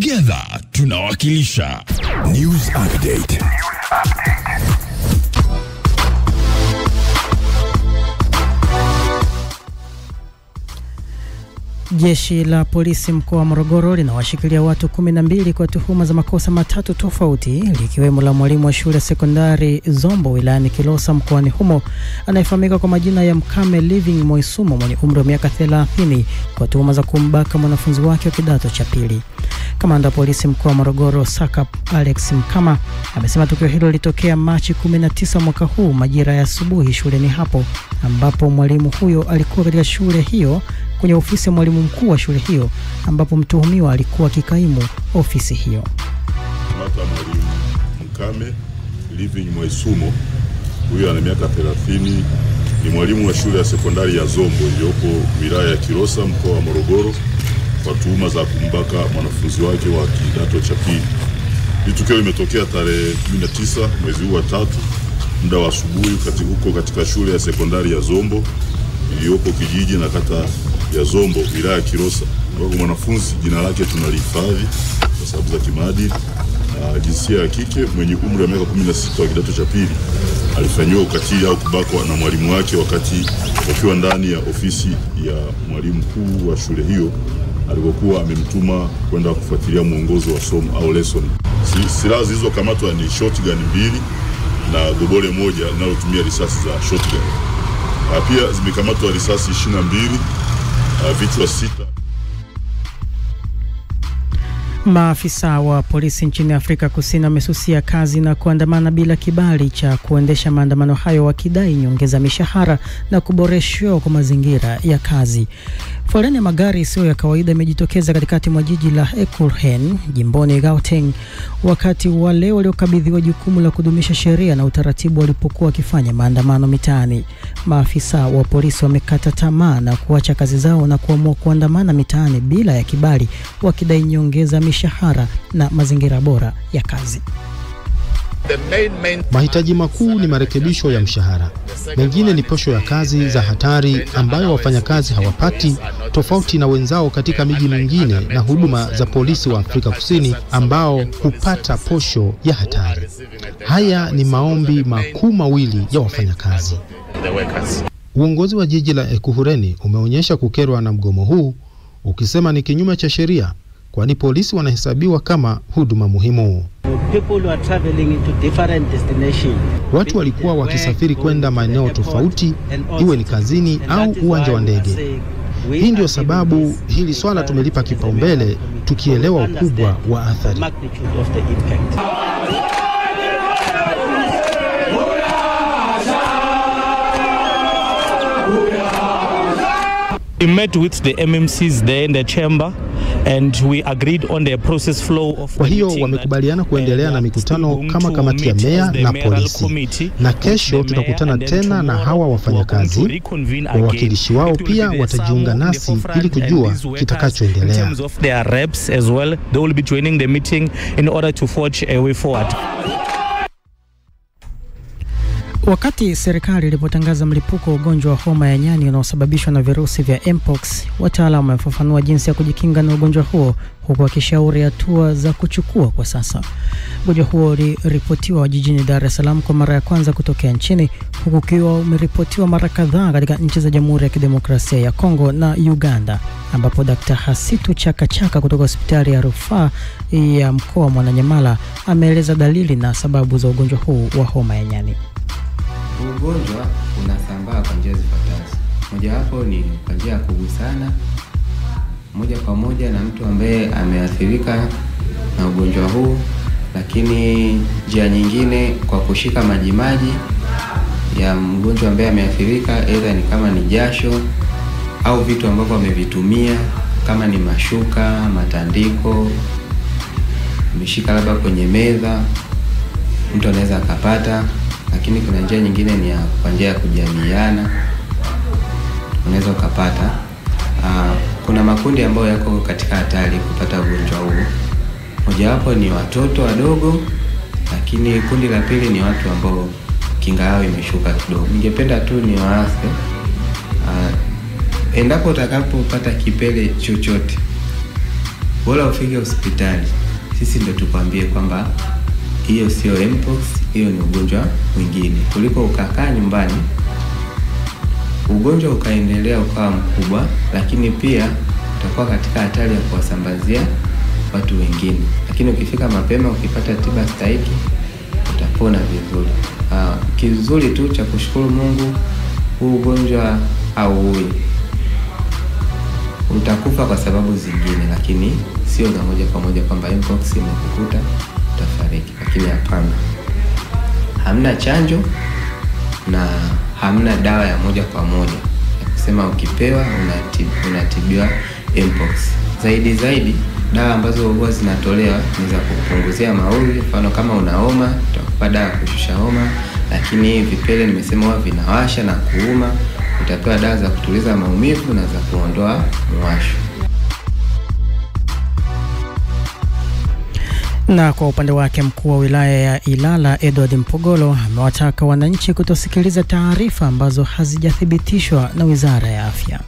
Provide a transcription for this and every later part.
Together tunawakilisha. News Update. Jeshi la polisi mkoa wa Morogoro linawashikilia watu 12 kwa tuhuma za makosa matatu tofauti, likiwemo la mwalimu wa shule sekondari Zombo wilayani Kilosa mkoani humo anayefahamika kwa majina ya Mkame Living Moisumo mwenye umri wa miaka 30 kwa tuhuma za kumbaka mwanafunzi wake wa kidato cha pili. Kamanda polisi mkoa wa Morogoro Sakap Alex Mkama amesema tukio hilo lilitokea Machi 19 mwaka huu majira ya asubuhi shuleni hapo, ambapo mwalimu huyo alikuwa katika shule hiyo kwenye ofisi ya mwalimu mkuu wa shule hiyo, ambapo mtuhumiwa alikuwa kikaimu ofisi hiyo. Mwalimu Mkame Living Moisumo, huyo ana miaka 30, ni mwalimu wa shule ya sekondari ya Zombo iliyopo wilaya ya Kilosa mkoa wa Morogoro kwa tuhuma za kumbaka mwanafunzi wake wa kidato cha pili. Hili tukio limetokea tarehe 19 mwezi huu wa 3 muda wa asubuhi katika shule ya sekondari ya Zombo iliyopo kijiji na kata ya Zombo wilaya ya Kilosa, ambapo mwanafunzi jina lake tunalihifadhi kwa sababu za kimaadili, jinsia ya kike mwenye umri wa miaka 16 wa kidato cha pili alifanywa ukatili au kubakwa na mwalimu wake wakati wakiwa ndani ya ofisi ya mwalimu mkuu wa shule hiyo alipokuwa amemtuma kwenda kufuatilia mwongozo wa somo au lesson. Silaha zilizokamatwa ni shotgun 2 na gobole 1 linalotumia risasi za shotgun. Pia zimekamatwa risasi 22, vichwa 6. Maafisa wa polisi nchini Afrika Kusini wamesusia kazi na kuandamana bila kibali cha kuendesha maandamano hayo, wakidai nyongeza mishahara na kuboreshwa kwa mazingira ya kazi. Foleni ya magari sio ya kawaida imejitokeza katikati mwa jiji la Ekurhuleni jimboni Gauteng wakati wale waliokabidhiwa jukumu la kudumisha sheria na utaratibu walipokuwa wakifanya maandamano mitaani. Maafisa wa polisi wamekata tamaa na kuacha kazi zao na kuamua kuandamana mitaani bila ya kibali, wakidai nyongeza mishahara na mazingira bora ya kazi. Mahitaji makuu ni marekebisho ya mshahara. Mengine ni posho ya kazi za hatari ambayo wafanyakazi hawapati, tofauti na wenzao katika miji mingine, na huduma za polisi wa Afrika Kusini ambao hupata posho ya hatari. Haya ni maombi makuu mawili ya wafanyakazi. Uongozi wa jiji la Ekurhuleni umeonyesha kukerwa na mgomo huu, ukisema ni kinyume cha sheria, kwani polisi wanahesabiwa kama huduma muhimu. Watu walikuwa wakisafiri kwenda maeneo tofauti, iwe ni kazini au uwanja wa ndege. Hii ndio sababu hili swala tumelipa kipaumbele, tukielewa ukubwa wa athari. We met with the MMCs there in the chamber and we agreed on the process flow of. Kwa hiyo wamekubaliana kuendelea na mikutano kama kamati ya meya na polisi, na kesho tutakutana tena na hawa wafanyakazi. Wawakilishi wao pia watajiunga nasi ili kujua kitakachoendelea. In terms of their reps as well, they will be joining the meeting in order to forge a way forward. Wakati serikali ilipotangaza mlipuko wa ugonjwa wa homa ya nyani unaosababishwa na virusi vya Mpox, wataalamu wamefafanua jinsi ya kujikinga na ugonjwa huo, huku wakishauri hatua za kuchukua kwa sasa. Ugonjwa huo uliripotiwa jijini Dar es Salaam kwa mara ya kwanza kutokea nchini, huku ukiwa umeripotiwa mara kadhaa katika nchi za Jamhuri ya Kidemokrasia ya Kongo na Uganda, ambapo Dr. Hasitu Chakachaka kutoka hospitali ya rufaa ya mkoa wa Mwananyamala ameeleza dalili na sababu za ugonjwa huu wa homa ya nyani. Ugonjwa unasambaa kwa njia zifuatazo. Mojawapo ni kwa njia ya kugusana moja kwa moja na mtu ambaye ameathirika na ugonjwa huu, lakini njia nyingine kwa kushika majimaji ya mgonjwa ambaye ameathirika, aidha ni kama ni jasho au vitu ambavyo amevitumia kama ni mashuka, matandiko, ameshika labda kwenye meza, mtu anaweza akapata. Lakini kuna njia nyingine ni kwa njia ya kujamiiana, unaweza ukapata. Kuna makundi ambayo yako katika hatari kupata ugonjwa huu. Mojawapo ni watoto wadogo, lakini kundi la pili ni watu ambao kinga yao imeshuka kidogo. Ningependa tu niwaase, endapo utakapopata kipele chochote bora ufike hospitali, sisi ndio tukwambie kwamba hiyo sio mpox, hiyo ni ugonjwa mwingine, kuliko ukakaa nyumbani ugonjwa ukaendelea ukawa mkubwa, lakini pia utakuwa katika hatari ya kuwasambazia watu wengine. Lakini ukifika mapema, ukipata tiba stahiki, utapona vizuri. Kizuri tu cha kushukuru Mungu, huu ugonjwa hauui. Utakufa kwa sababu zingine, lakini sio na moja kwa moja kwamba mpox imekukuta utafariki. Lakini hapana, hamna chanjo na hamna dawa ya moja kwa moja ya kusema ukipewa unatibiwa mpox. Zaidi dawa ambazo huwa zinatolewa ni za kupunguzia maumivu. Mfano kama una homa, tutakupa dawa ya kushusha homa, lakini vipele nimesema huwa vinawasha na kuuma, utapewa dawa za kutuliza maumivu na za kuondoa mwasho. Na kwa upande wake, mkuu wa wilaya ya Ilala Edward Mpogolo amewataka wananchi kutosikiliza taarifa ambazo hazijathibitishwa na Wizara ya Afya.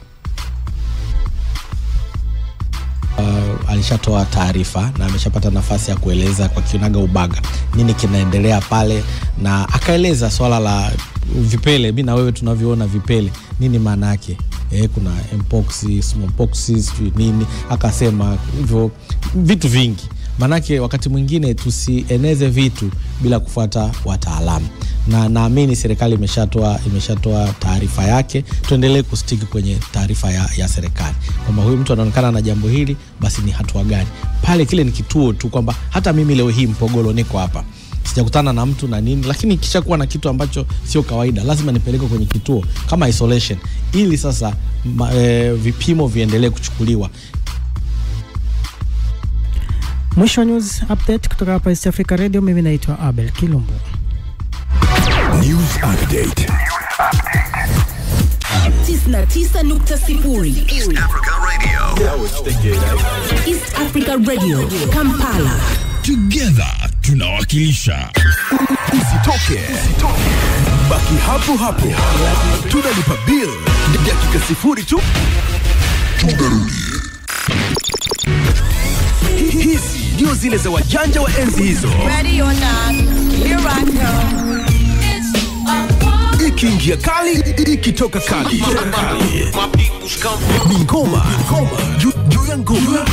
Alishatoa taarifa na ameshapata nafasi ya kueleza kwa kinaga ubaga nini kinaendelea pale, na akaeleza swala la vipele. Mimi na wewe tunavyoona vipele nini maana yake, kuna mpox, smallpox, nini, akasema hivyo vitu vingi. Manake wakati mwingine tusieneze vitu bila kufuata wataalamu, na naamini serikali imeshatoa taarifa yake. Tuendelee kustiki kwenye taarifa ya serikali kwamba huyu mtu anaonekana na jambo hili, basi ni hatua gani pale. Kile ni kituo tu, kwamba hata mimi leo hii Mpogolo niko hapa, sijakutana na mtu na nini, lakini kisha kuwa na kitu ambacho sio kawaida, lazima nipeleke kwenye kituo kama isolation, ili sasa vipimo viendelee kuchukuliwa. Mwisho news update kutoka hapa East Africa Radio. Mimi naitwa Abel Kilumbu. News update. 99.0 East Africa Radio. East Africa Radio, Kampala. Together tunawakilisha. Usitoke. Baki hapo hapo. Tunalipa bill. Dakika 0 tu. Tunarudi. Hizi ndio zile za wajanja wa enzi hizo. Ready or not, here I come. Ikiingia kali, ikitoka kali. Ni ngoma juu ya ngoma.